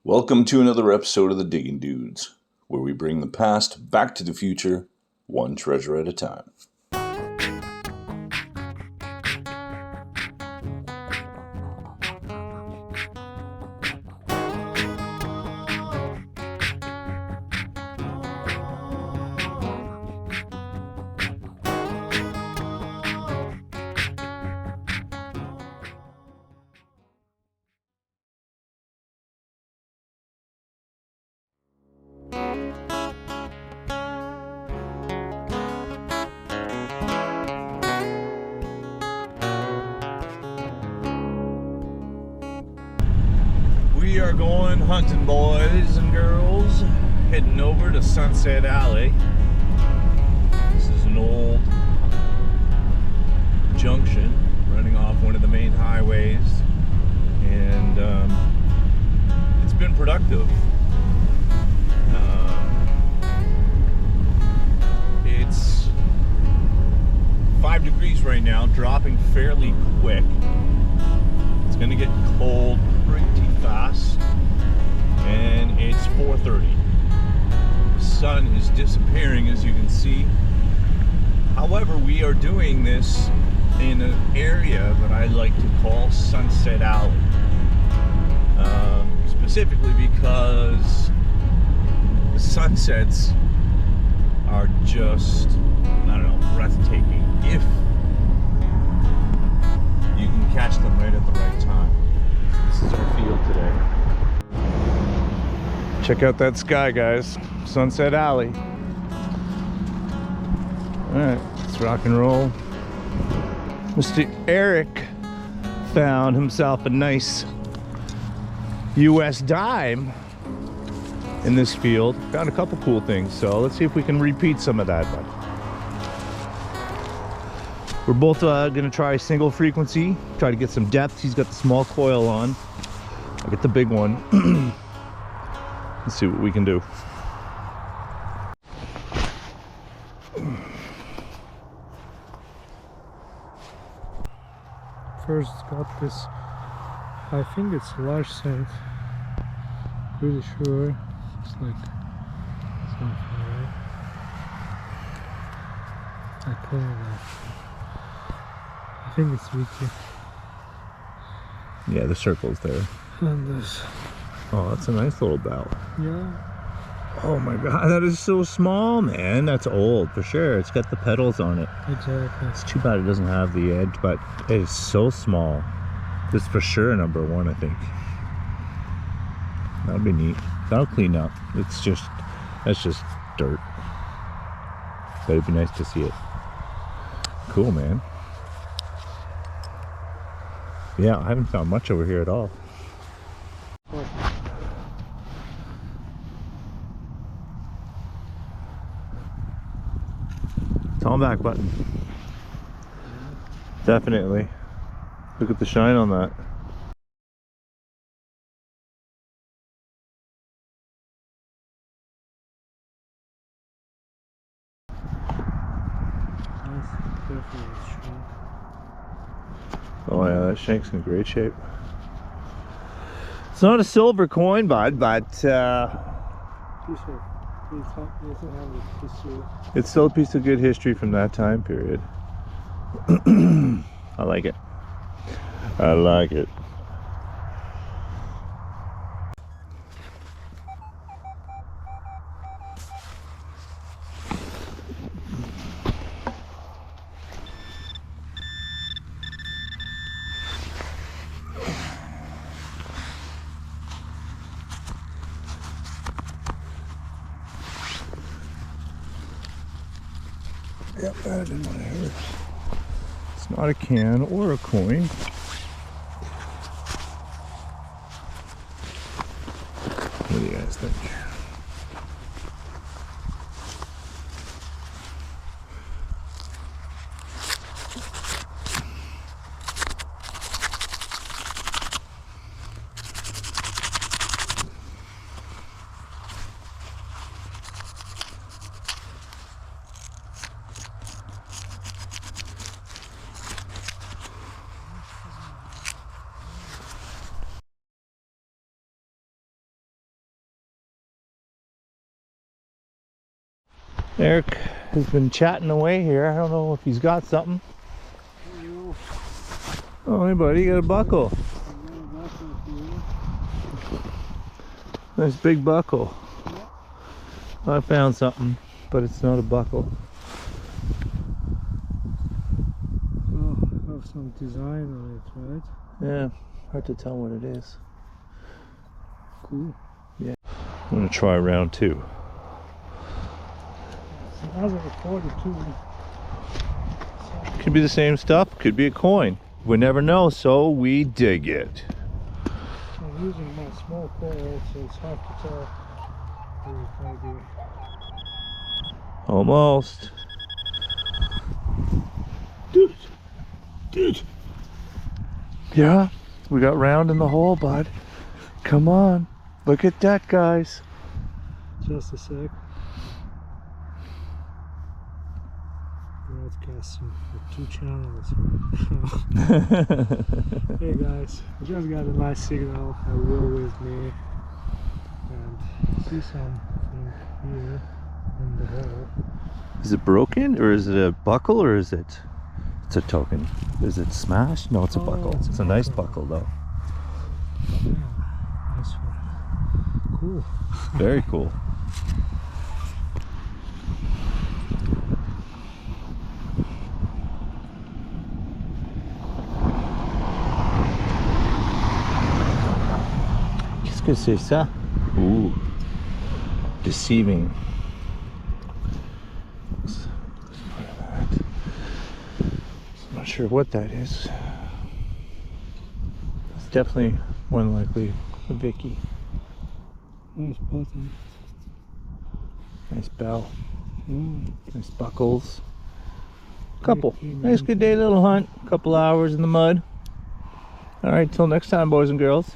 Welcome to another episode of the Digging Dudes, where we bring the past back to the future, one treasure at a time. We are going hunting, boys and girls, heading over to Sunset Alley. This is an old junction running off one of the main highways, and it's been productive. It's 5 degrees right now, dropping fairly quick. It's gonna get cold pretty fast, and it's 4:30. The sun is disappearing, as you can see. However, we are doing this in an area that I like to call Sunset Alley, specifically because the sunsets are just, I don't know, breathtaking if you can catch them right at the right time. This is our field today. Check out that sky, guys. Sunset Alley. Alright, let's rock and roll. Mr. Eric found himself a nice US dime in this field. Found a couple cool things, so let's see if we can repeat some of that. We're both gonna try single frequency, try to get some depth. He's got the small coil on. I get the big one. Let's see what we can do. First got this, I think it's a large size, pretty sure it's like something, right? I call it that. I think it's Vicky. Yeah, the circle's there. And this, Oh, that's a nice little bell. yeah, Oh my god, that is so small, man. That's old for sure. It's got the pedals on it. exactly. It's too bad it doesn't have the edge, but it is so small. This is for sure number one, I think. That'll be neat. That'll clean up. It's just, that's just dirt. But it'd be nice to see it. Cool, man. Yeah, I haven't found much over here at all. It's on back button. Definitely. Look at the shine on that. Oh yeah, that shank's in great shape. It's not a silver coin, bud, but it's still a piece of good history from that time period. I like it. I like it. Yep, that didn't want to hurt. It's not a can or a coin. What do you guys think? Eric has been chatting away here. I don't know if he's got something. Oh, hey buddy, you got a buckle. Nice big buckle. I found something, but it's not a buckle. Oh, have some design on it, right? Yeah, hard to tell what it is. Cool. Yeah. I'm gonna try round 2. Another 42. Could be the same stuff, could be a coin. We never know, so we dig it. I'm using my small coil, so it's hard to tell where it might be. Almost. Dude. Yeah, we got round in the hole, bud. Come on. Look at that, guys. Just a sec. Broadcasting for 2 channels. Hey guys, I just got a nice signal. I will with me and see something here in the hole. Is it broken, or is it a buckle, or is it? It's a token. Is it smashed? No, it's a buckle. It's a nice buckle, though. Yeah, nice one. Cool. Very cool. Qu'est-ce que c'est ça? Ooh, deceiving. I'm not sure what that is. It's definitely more than likely a Vicky. Nice button. Nice bell. Mm. Nice buckles. Couple. Nice good day, little hunt. Couple hours in the mud. All right, till next time, boys and girls.